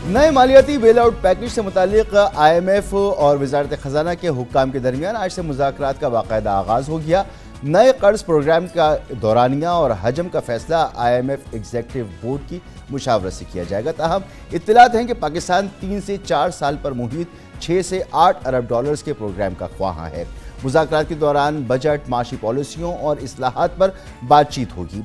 نئے مالیاتی بیل out package سے متعلق IMF اور وزارت خزانہ کے حکام کے درمیان آج سے مذاکرات کا باقاعدہ آغاز ہو گیا۔ نئے قرض پروگرام کا دورانیہ اور حجم کا فیصلہ IMF ایگزیکٹو بورڈ کی مشاورت سے کیا جائے گا۔ تاہم اطلاعات ہیں کہ پاکستان 3 سے 4 سال پر محیط 6 سے 8 ارب ڈالرز کے پروگرام کا خواہاں ہے۔ مذاکرات کے دوران بجٹ، معاشی پالیسیوں اور اصلاحات پر بات چیت ہوگی۔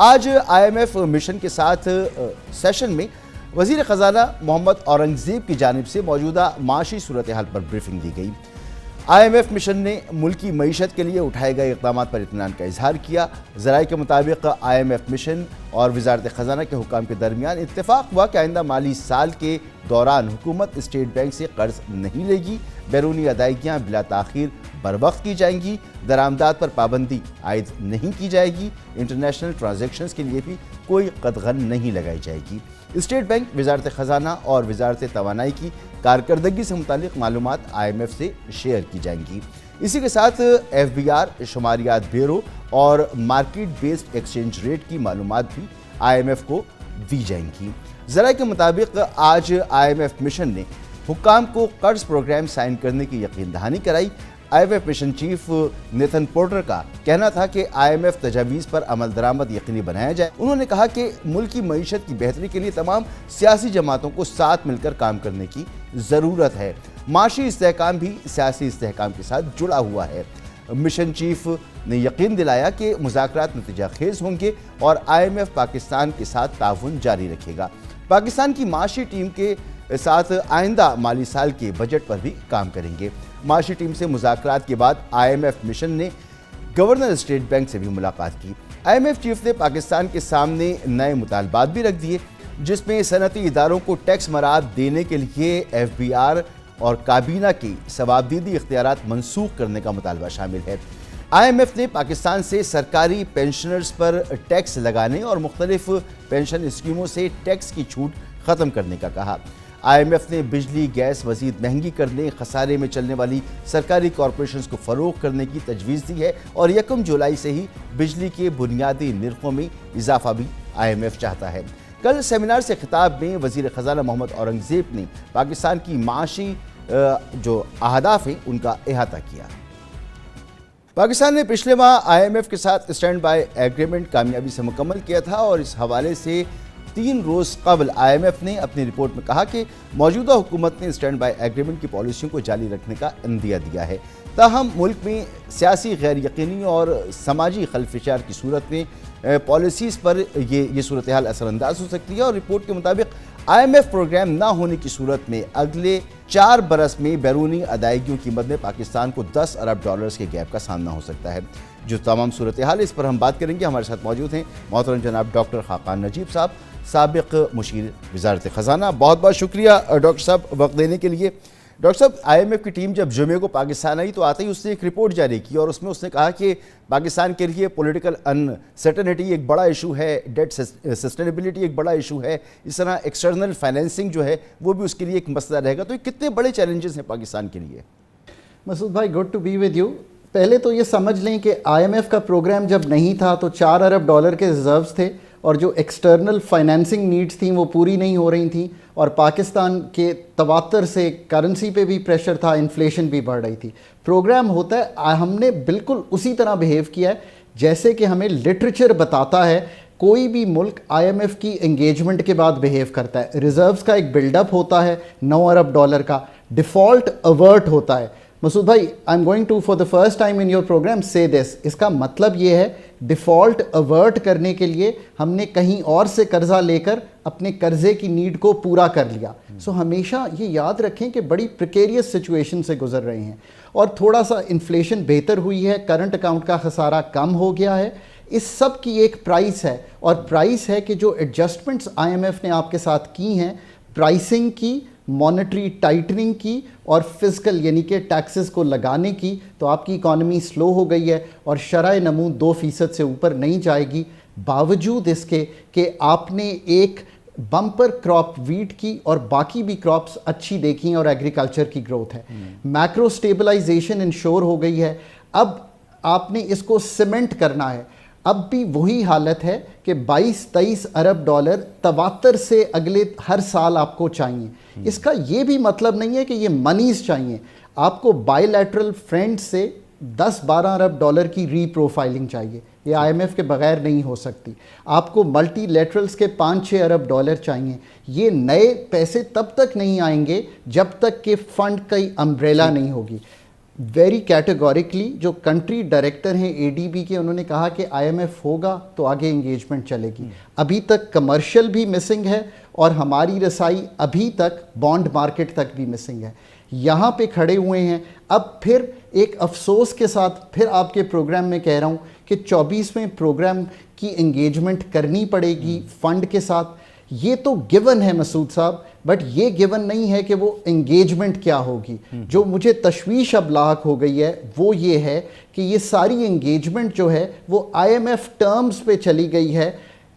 آج IMF مشن کے ساتھ سیشن میں وزیر خزانہ محمد اورنگزیب کی جانب سے موجودہ معاشی صورتحال پر بریفنگ دی گئی۔ IMF مشن نے ملکی معیشت کے لیے اٹھائے گئے اقدامات پر اطمینان کا اظہار کیا۔ ذرائع کے مطابق IMF مشن اور وزارت خزانہ کے حکام کے درمیان اتفاق ہوا کہ آئندہ مالی سال کے دوران حکومت اسٹیٹ بینک سے قرض نہیں لے گی، بیرونی ادائیگیاں بلا تاخیر بروقت کی جائیں گی، درآمدات پر پابندی عائد نہیں کی جائے گی، انٹرنیشنل ٹرانزیکشنز کے لیے بھی کوئی قدغن نہیں لگائی جائے گی۔ اسٹیٹ بینک، وزارت خزانہ اور وزارت توانائی کی کارکردگی سے متعلق معلومات IMF سے شیئر کی جائیں گی۔ اسی کے ساتھ FBR، شماریات بیورو اور مارکیٹ بیسڈ ایکسچینج ریٹ کی معلومات بھی IMF کو دی جائیں گی۔ ذرائع کے مطابق آج IMF مشن نے حکام کو قرض پروگرام سائن کرنے کی یقین دہانی کرائی۔ IMF mission chief Nathan Porter کا کہنا تھا کہ IMF تجاویز پر عمل درآمد یقینی بنایا جائے۔ انہوں نے کہا کہ ملکی معیشت کی بہتری کے لیے تمام سیاسی جماعتوں کو ساتھ مل کر کام کرنے کی ضرورت ہے۔ معاشی استحکام بھی سیاسی استحکام کے ساتھ جڑا ہوا ہے۔ مشن چیف نے یقین دلایا کہ مذاکرات نتیجہ خیز ہوں گے اور IMF پاکستان کے ساتھ تعاون جاری رکھے گا۔ پاکستان کی معاشی ٹیم کے ساتھ آئندہ مالی سال کے بجٹ پر بھی کام کریں گے۔ معاشی ٹیم سے مذاکرات کے بعد IMF مشن نے گورنر اسٹیٹ بینک سے بھی ملاقات کی۔ IMF چیف نے پاکستان کے سامنے نئے مطالبات بھی رکھ دیے، جس میں صنعتی اداروں کو ٹیکس مراعات دینے کے لیے FBR اور کابینہ کی ثوابدیدی اختیارات منسوخ کرنے کا مطالبہ شامل ہے۔ IMF نے پاکستان سے سرکاری پینشنرز پر ٹیکس لگانے اور مختلف پینشن اسکیموں سے ٹیکس کی چھوٹ ختم کرنے کا کہا۔ IMF نے بجلی گیس مزید مہنگی کرنے، خسارے میں چلنے والی سرکاری کارپوریشنز کو فروغ کرنے کی تجویز دی ہے اور 1 جولائی سے ہی بجلی کے بنیادی نرخوں میں اضافہ بھی IMF چاہتا ہے۔ کل سیمینار سے خطاب میں وزیر خزانہ محمد اورنگزیب نے پاکستان کی معاشی جو اہداف ہیں ان کا احاطہ کیا۔ پاکستان نے پچھلے ماہ IMF کے ساتھ اسٹینڈ بائی ایگریمنٹ کامیابی سے مکمل کیا تھا اور اس حوالے سے 3 روز قبل IMF نے اپنی رپورٹ میں کہا کہ موجودہ حکومت نے اسٹینڈ بائی ایگریمنٹ کی پالیسیوں کو جاری رکھنے کا عندیہ دیا ہے۔ تاہم ملک میں سیاسی غیر یقینی اور سماجی خلفشار کی صورت میں پالیسیز پر یہ صورتحال اثر انداز ہو سکتی ہے اور رپورٹ کے مطابق IMF پروگرام نہ ہونے کی صورت میں اگلے 4 برس میں بیرونی ادائیگیوں کی مد میں پاکستان کو 10 ارب ڈالرز کے گیپ کا سامنا ہو سکتا ہے۔ جو تمام صورتحال اس پر ہم بات کریں گے، ہمارے ساتھ موجود ہیں محترم جناب ڈاکٹر خاقان نجیب صاحب، سابق مشیر وزارت خزانہ۔ بہت بہت شکریہ ڈاکٹر صاحب وقت دینے کے لیے۔ ڈاکٹر صاحب، IMF کی ٹیم جب جمعے کو پاکستان آئی تو آتے ہی اس نے ایک رپورٹ جاری کی اور اس میں اس نے کہا کہ پاکستان کے لیے پولیٹیکل انسرٹنٹی ایک بڑا ایشو ہے، ڈیٹ سسٹینیبلٹی ایک بڑا ایشو ہے، اس طرح ایکسٹرنل فائنینسنگ جو ہے وہ بھی اس کے لیے ایک مسئلہ رہے گا۔ تو یہ کتنے بڑے چیلنجز ہیں پاکستان کے لیے؟ مسعود بھائی، good to be with you. پہلے تو یہ سمجھ لیں کہ IMF کا پروگرام جب نہیں تھا تو 4 ارب ڈالر کے ریزروز تھے اور جو ایکسٹرنل فائنینسنگ نیڈز تھیں وہ پوری نہیں ہو رہی تھیں اور پاکستان کے تواتر سے کرنسی پہ بھی پریشر تھا، انفلیشن بھی بڑھ رہی تھی۔ پروگرام ہوتا ہے، ہم نے بالکل اسی طرح بیہیو کیا ہے جیسے کہ ہمیں لٹریچر بتاتا ہے کوئی بھی ملک IMF کی انگیجمنٹ کے بعد بیہیو کرتا ہے۔ ریزروز کا ایک بلڈ اپ ہوتا ہے 9 ارب ڈالر کا، ڈیفالٹ اوورٹ ہوتا ہے۔ مسعود بھائی، I am going to for the first time in your programme say this, اس کا مطلب یہ ہے ڈیفالٹ اوورٹ کرنے کے لیے ہم نے کہیں اور سے قرضہ لے کر اپنے قرضے کی نیڈ کو پورا کر لیا۔ سو ہمیشہ یہ یاد رکھیں کہ بڑی پریکیریس سچویشن سے گزر رہے ہیں اور تھوڑا سا انفلیشن بہتر ہوئی ہے، کرنٹ اکاؤنٹ کا خسارہ کم ہو گیا ہے۔ اس سب کی ایک پرائس ہے اور پرائس ہے کہ جو ایڈجسٹمنٹس IMF نے آپ کے ساتھ کی ہیں، پرائسنگ کی، مانیٹری ٹائٹننگ کی اور فزیکل یعنی کہ ٹیکسز کو لگانے کی، تو آپ کی اکانومی سلو ہو گئی ہے اور شرح نمو 2% سے اوپر نہیں جائے گی، باوجود اس کے کہ آپ نے ایک بمپر کراپ ویٹ کی اور باقی بھی کراپس اچھی دیکھی ہیں اور ایگریکلچر کی گروتھ ہے۔ میکرو سٹیبلائزیشن انشور ہو گئی ہے۔ اب آپ نے اس کو سیمنٹ کرنا ہے۔ اب بھی وہی حالت ہے کہ 22-23 ارب ڈالر تواتر سے اگلے ہر سال آپ کو چاہیے. اس کا یہ بھی مطلب نہیں ہے کہ یہ منیز چاہیے. آپ کو بائی لیٹرل فرینڈ سے 10-12 ارب ڈالر کی ری پروفائلنگ چاہیے. یہ آئی ایم ایف کے بغیر نہیں ہو سکتی. آپ کو ملٹی لیٹرلز کے 5-6 ارب ڈالر چاہیے. یہ نئے پیسے تب تک نہیں آئیں گے جب تک کہ فنڈ کی امبریلا نہیں ہوگی. ویری کیٹیگوریکلی جو کنٹری ڈائریکٹر ہیں اے ڈی بی کے, انہوں نے کہا کہ آئی ایم ایف ہوگا تو آگے انگیجمنٹ چلے گی. ابھی تک کمرشل بھی مسنگ ہے اور ہماری رسائی ابھی تک بانڈ مارکیٹ تک بھی مسنگ ہے. یہاں پہ کھڑے ہوئے ہیں. اب پھر ایک افسوس کے ساتھ پھر آپ کے پروگرام میں کہہ رہا ہوں کہ 24ویں پروگرام کی انگیجمنٹ کرنی پڑے گی فنڈ کے ساتھ. یہ تو گیون ہے مسعود صاحب, بٹ یہ گیون نہیں ہے کہ وہ انگیجمنٹ کیا ہوگی. جو مجھے تشویش اب لاحق ہو گئی ہے وہ یہ ہے کہ یہ ساری انگیجمنٹ جو ہے وہ آئی ایم ایف ٹرمز پہ چلی گئی ہے,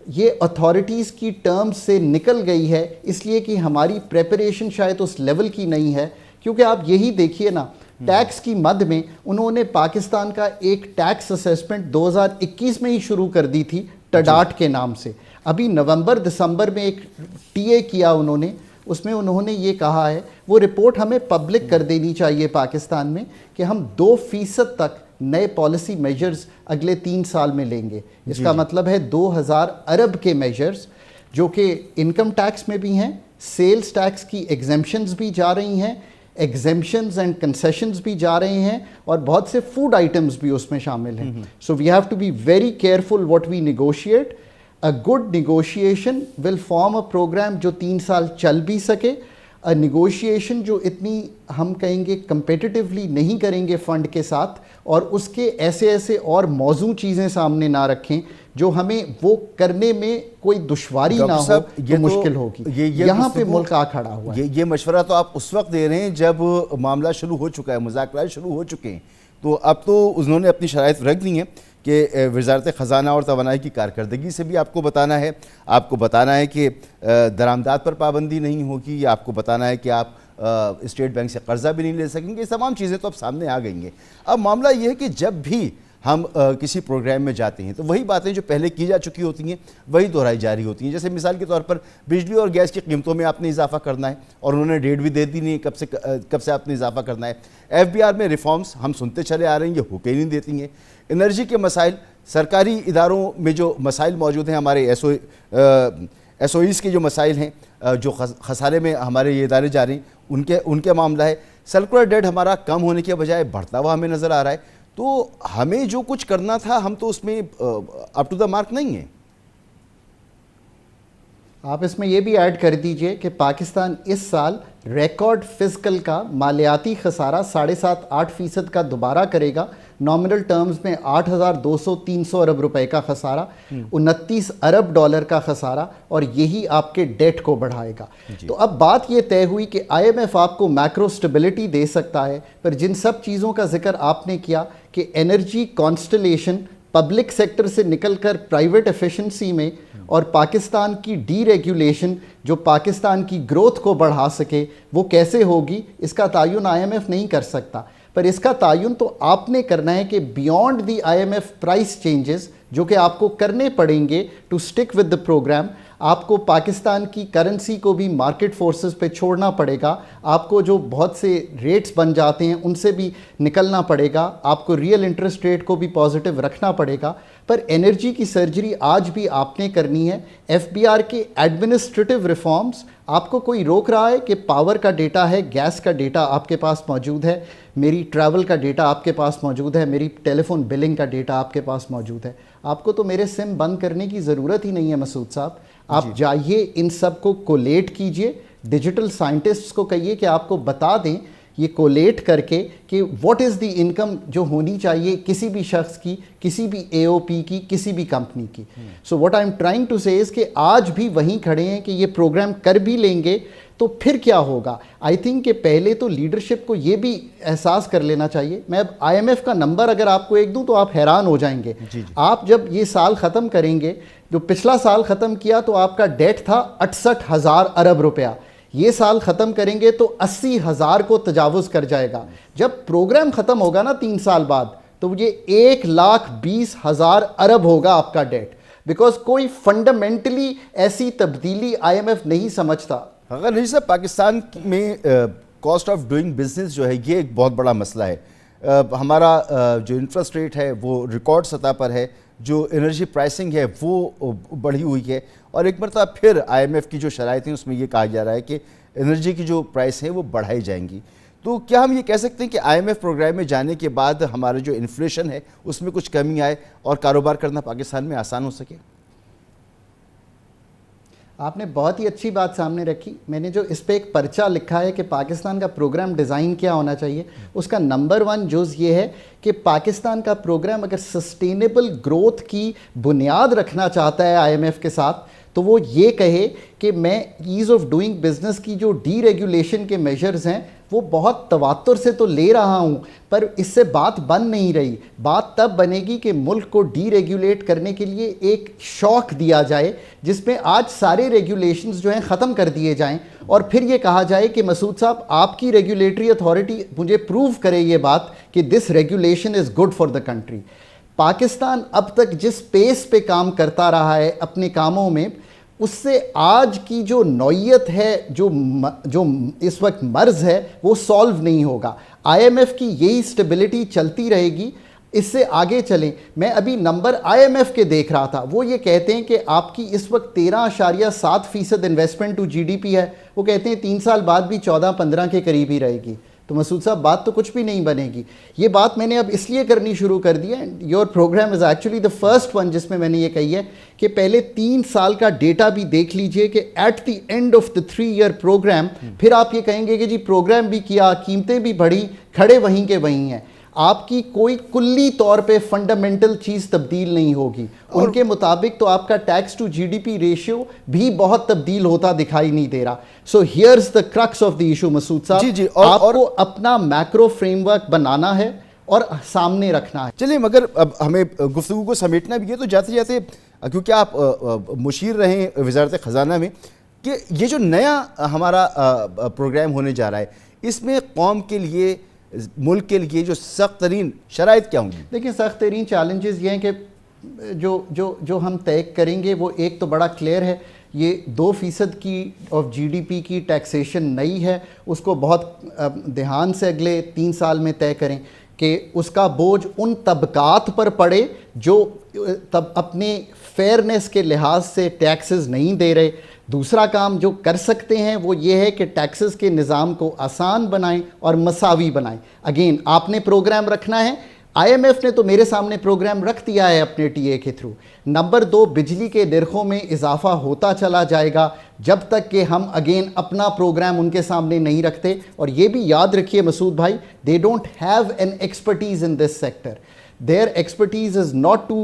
یہ اتھارٹیز کی ٹرمز سے نکل گئی ہے, اس لیے کہ ہماری پریپریشن شاید اس لیول کی نہیں ہے. کیونکہ آپ یہی دیکھیے نا, ٹیکس کی مد میں انہوں نے پاکستان کا ایک ٹیکس اسیسمنٹ 2021 میں ہی شروع کر دی تھی ٹڈاٹ کے نام سے. ابھی نومبر دسمبر میں ایک ٹی اے کیا انہوں نے, اس میں انہوں نے یہ کہا ہے, وہ رپورٹ ہمیں پبلک کر دینی چاہیے پاکستان میں, کہ ہم 2% تک نئے پالیسی میجرز اگلے 3 سال میں لیں گے. اس کا مطلب ہے 2000 ارب کے میجرز, جو کہ انکم ٹیکس میں بھی ہیں, سیلز ٹیکس کی ایگزمپشنز بھی جا رہی ہیں, ایگزمپشنز اینڈ کنسیشنز بھی جا رہے ہیں, اور بہت سے فوڈ آئٹمز بھی اس میں شامل ہیں. So we have to be very careful what we negotiate. A good negotiation will form a program جو 3 سال چل بھی سکے. A negotiation جو اتنی ہم کہیں گے competitively نہیں کریں گے فنڈ کے ساتھ, اور اس کے ایسے اور موضوع چیزیں سامنے نہ رکھیں جو ہمیں وہ کرنے میں کوئی دشواری نہ ہو تو مشکل ہوگی. یہاں پہ ملک آ کھڑا ہوا ہے. یہ مشورہ تو آپ اس وقت دے رہے ہیں جب معاملہ شروع ہو چکا ہے, مذاکرات شروع ہو چکے ہیں, تو اب تو انہوں نے اپنی شرائط رکھ دی ہیں کہ وزارت خزانہ اور توانائی کی کارکردگی سے بھی آپ کو بتانا ہے, آپ کو بتانا ہے کہ درآمدات پر پابندی نہیں ہوگی, یا آپ کو بتانا ہے کہ آپ اسٹیٹ بینک سے قرضہ بھی نہیں لے سکیں گے. یہ تمام چیزیں تو اب سامنے آ گئی ہیں. اب معاملہ یہ ہے کہ جب بھی ہم کسی پروگرام میں جاتے ہیں تو وہی باتیں جو پہلے کی جا چکی ہوتی ہیں وہی دہرائی جاری ہوتی ہیں. جیسے مثال کے طور پر بجلی اور گیس کی قیمتوں میں آپ نے اضافہ کرنا ہے, اور انہوں نے ڈیٹ بھی دے دی نہیں کب سے آپ نے اضافہ کرنا ہے. ایف بی آر میں ریفارمز ہم سنتے چلے آ رہے ہیں, یہ ہوکے نہیں دیتی ہیں. انرجی کے مسائل, سرکاری اداروں میں جو مسائل موجود ہیں, ہمارے ایس او ایز کے جو مسائل ہیں, جو خسارے میں ہمارے یہ ادارے جا رہے ہیں, ان کے معاملہ ہے. سرکولر ڈیٹ ہمارا کم ہونے کے بجائے بڑھتا ہوا ہمیں نظر آ رہا ہے. تو ہمیں جو کچھ کرنا تھا ہم تو اس میں اپ ٹو دا مارک نہیں ہیں. آپ اس میں یہ بھی ایڈ کر دیجئے کہ پاکستان اس سال ریکارڈ فزیکل کا مالیاتی خسارہ 7.5-8% کا دوبارہ کرے گا. نامنل ٹرمز میں 8,200-300 ارب روپے کا خسارہ, 29 ارب ڈالر کا خسارہ, اور یہی آپ کے ڈیٹ کو بڑھائے گا. تو اب بات یہ طے ہوئی کہ آئی ایم ایف آپ کو میکرو سٹیبلٹی دے سکتا ہے, پر جن سب چیزوں کا ذکر آپ نے کیا کہ انرجی کانسٹلیشن پبلک سیکٹر سے نکل کر پرائیویٹ ایفیشنسی میں, اور پاکستان کی ڈی ریگولیشن جو پاکستان کی گروتھ کو بڑھا سکے, وہ کیسے ہوگی, اس کا تعین آئی ایم ایف نہیں کر سکتا. پر اس کا تعین تو آپ نے کرنا ہے کہ beyond the I M F price changes جو کہ آپ کو کرنے پڑیں گے to stick with the programme, آپ کو پاکستان کی کرنسی کو بھی مارکیٹ فورسز پہ چھوڑنا پڑے گا, آپ کو جو بہت سے ریٹس بن جاتے ہیں ان سے بھی نکلنا پڑے گا, آپ کو ریئل انٹرسٹ ریٹ کو بھی پازیٹیو رکھنا پڑے گا. پر انرجی کی سرجری آج بھی آپ نے کرنی ہے. ایف بی آر کے ایڈمنسٹریٹو ریفارمز, آپ کو کوئی روک رہا ہے کہ پاور کا ڈیٹا ہے, گیس کا ڈیٹا آپ کے پاس موجود ہے, میری ٹریول کا ڈیٹا آپ کے پاس موجود ہے, میری ٹیلی فون بلنگ کا ڈیٹا آپ کے پاس موجود ہے, آپ کو تو میرے سم بند کرنے کی ضرورت ہی نہیں ہے مسعود صاحب. آپ جائیے ان سب کو کولیٹ کیجئے, ڈیجیٹل سائنٹسٹس کو کہیے کہ آپ کو بتا دیں یہ کولیٹ کر کے کہ واٹ از دی انکم جو ہونی چاہیے کسی بھی شخص کی, کسی بھی اے او پی کی, کسی بھی کمپنی کی. So what I am trying to say is کہ آج بھی وہیں کھڑے ہیں کہ یہ پروگرام کر بھی لیں گے تو پھر کیا ہوگا. آئی تھنک کہ پہلے تو لیڈرشپ کو یہ بھی احساس کر لینا چاہیے. میں اب آئی ایم ایف کا نمبر اگر آپ کو ایک دوں تو آپ حیران ہو جائیں گے. آپ جب یہ سال ختم کریں گے, جو پچھلا سال ختم کیا تو آپ کا ڈیٹ تھا 68,000 ارب روپیہ, یہ سال ختم کریں گے تو 80,000 کو تجاوز کر جائے گا. جب پروگرام ختم ہوگا نا 3 سال بعد, تو یہ 1,20,000 ارب ہوگا آپ کا ڈیٹ, بیکاز کوئی فنڈامنٹلی ایسی تبدیلی آئی ایم ایف نہیں سمجھتا. اگر رجی صاحب پاکستان میں کاسٹ آف ڈوئنگ بزنس جو ہے یہ ایک بہت بڑا مسئلہ ہے. ہمارا جو انٹرسٹ ریٹ ہے وہ ریکارڈ سطح پر ہے, جو انرجی پرائسنگ ہے وہ بڑھی ہوئی ہے, اور ایک مرتبہ پھر آئی ایم ایف کی جو شرائط ہیں اس میں یہ کہا جا رہا ہے کہ انرجی کی جو پرائس ہیں وہ بڑھائی جائیں گی. تو کیا ہم یہ کہہ سکتے ہیں کہ آئی ایم ایف پروگرام میں جانے کے بعد ہمارا جو انفلیشن ہے اس میں کچھ کمی آئے اور کاروبار کرنا پاکستان میں آسان ہو سکے؟ آپ نے بہت ہی اچھی بات سامنے رکھی. میں نے جو اس پہ ایک پرچہ لکھا ہے کہ پاکستان کا پروگرام ڈیزائن کیا ہونا چاہیے, اس کا نمبر 1 جز یہ ہے کہ پاکستان کا پروگرام اگر سسٹینیبل گروتھ کی بنیاد رکھنا چاہتا ہے آئی ایم ایف کے ساتھ, تو وہ یہ کہے کہ میں ایز آف ڈوئنگ بزنس کی جو ڈی ریگولیشن کے میجرز ہیں وہ بہت تواتر سے تو لے رہا ہوں, پر اس سے بات بن نہیں رہی. بات تب بنے گی کہ ملک کو ڈی ریگولیٹ کرنے کے لیے ایک شوق دیا جائے جس میں آج سارے ریگولیشنز جو ہیں ختم کر دیے جائیں, اور پھر یہ کہا جائے کہ مسعود صاحب آپ کی ریگولیٹری اتھارٹی مجھے پروو کرے یہ بات کہ this regulation is good for the country. Pakistan اب تک جس پیس پہ کام کرتا رہا ہے اپنے کاموں میں, اس سے آج کی جو نوعیت ہے, جو اس وقت مرض ہے, وہ سالو نہیں ہوگا. آئی ایم ایف کی یہی سٹیبلٹی چلتی رہے گی, اس سے آگے چلیں. میں ابھی نمبر آئی ایم ایف کے دیکھ رہا تھا, وہ یہ کہتے ہیں کہ آپ کی اس وقت 13.7% investment to G D P ہے, وہ کہتے ہیں 3 سال بعد بھی 14-15 کے قریب ہی رہے گی. تو مسعود صاحب بات تو کچھ بھی نہیں بنے گی. یہ بات میں نے اب اس لیے کرنی شروع کر دی ہے, your program is actually the first one جس میں نے یہ کہی ہے کہ پہلے 3 سال کا ڈیٹا بھی دیکھ لیجئے کہ at the end of the 3 year programme پھر آپ یہ کہیں گے کہ جی پروگرام بھی کیا, قیمتیں بھی بڑھی, کھڑے وہیں کے وہیں ہیں. آپ کی کوئی کلی طور پہ فنڈامنٹل چیز تبدیل نہیں ہوگی. ان کے مطابق تو آپ کا ٹیکس ٹو جی ڈی پی ریشیو بھی بہت تبدیل ہوتا دکھائی نہیں دے رہا. So here's the crux of the issue Masood صاحب, آپ کو اپنا میکرو فریم ورک بنانا ہے اور سامنے رکھنا ہے. چلیے, مگر اب ہمیں گفتگو کو سمیٹنا بھی ہے, تو جاتے جاتے کیونکہ آپ مشیر رہے ہیں وزارت خزانہ میں, کہ یہ جو نیا ہمارا پروگرام ہونے جا رہا ہے اس میں قوم کے لیے, ملک کے لیے جو سخت ترین شرائط کیا ہوں گی؟ دیکھیں, سخت ترین چیلنجز یہ ہیں کہ جو ہم طے کریں گے وہ ایک تو بڑا کلیئر ہے, یہ 2% کی آف جی ڈی پی کی ٹیکسیشن نئی ہے, اس کو بہت دھیان سے اگلے 3 سال میں طے کریں کہ اس کا بوجھ ان طبقات پر پڑے جو اپنے فیئرنیس کے لحاظ سے ٹیکسز نہیں دے رہے. دوسرا کام جو کر سکتے ہیں وہ یہ ہے کہ ٹیکسز کے نظام کو آسان بنائیں اور مساوی بنائیں. اگین آپ نے پروگرام رکھنا ہے, آئی ایم ایف نے تو میرے سامنے پروگرام رکھ دیا ہے اپنے ٹی اے کے تھرو. نمبر 2, بجلی کے نرخوں میں اضافہ ہوتا چلا جائے گا جب تک کہ ہم اگین اپنا پروگرام ان کے سامنے نہیں رکھتے. اور یہ بھی یاد رکھیے مسعود بھائی, they don't have an expertise in this sector. Their expertise is not to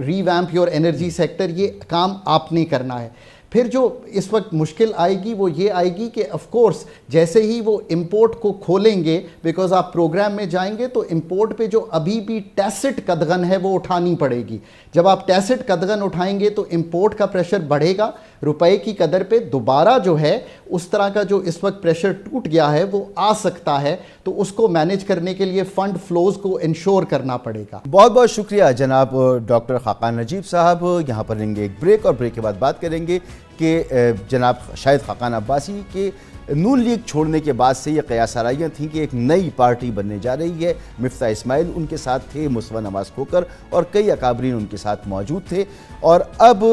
revamp your energy sector. یہ کام آپ نے کرنا ہے. پھر جو اس وقت مشکل آئے گی وہ یہ آئے گی کہ آف کورس جیسے ہی وہ امپورٹ کو کھولیں گے, بیکاز آپ پروگرام میں جائیں گے تو امپورٹ پہ جو ابھی بھی ٹیسٹ قدغن ہے وہ اٹھانی پڑے گی. جب آپ ٹیسٹ قدغن اٹھائیں گے تو امپورٹ کا پریشر بڑھے گا, روپے کی قدر پہ دوبارہ جو ہے اس طرح کا جو اس وقت پریشر ٹوٹ گیا ہے وہ آ سکتا ہے. تو اس کو مینیج کرنے کے لیے فنڈ فلوز کو انشور کرنا پڑے گا. بہت بہت شکریہ جناب ڈاکٹر خاقان نجیب صاحب. یہاں پر لیں گے ایک بریک, اور بریک کے بعد بات کریں گے کہ جناب شاہد خاقان عباسی کے نون لیگ چھوڑنے کے بعد سے یہ قیاس آرائیاں تھیں کہ ایک نئی پارٹی بننے جا رہی ہے. مفتاح اسماعیل ان کے ساتھ تھے, مصطفیٰ نواز کھوکر اور کئی اکابرین ان کے ساتھ موجود تھے, اور اب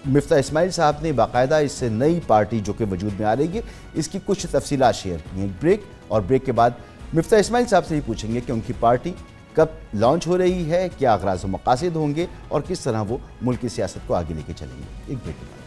مفتاح اسماعیل صاحب نے باقاعدہ اس سے نئی پارٹی جو کہ وجود میں آ رہی ہے اس کی کچھ تفصیلات شیئر کی ہیں. بریک, اور بریک کے بعد مفتاح اسماعیل صاحب سے ہی پوچھیں گے کہ ان کی پارٹی کب لانچ ہو رہی ہے, کیا اغراض و مقاصد ہوں گے, اور کس طرح وہ ملک کی سیاست کو آگے لے کے چلیں گے. ایک بریک کے بعد.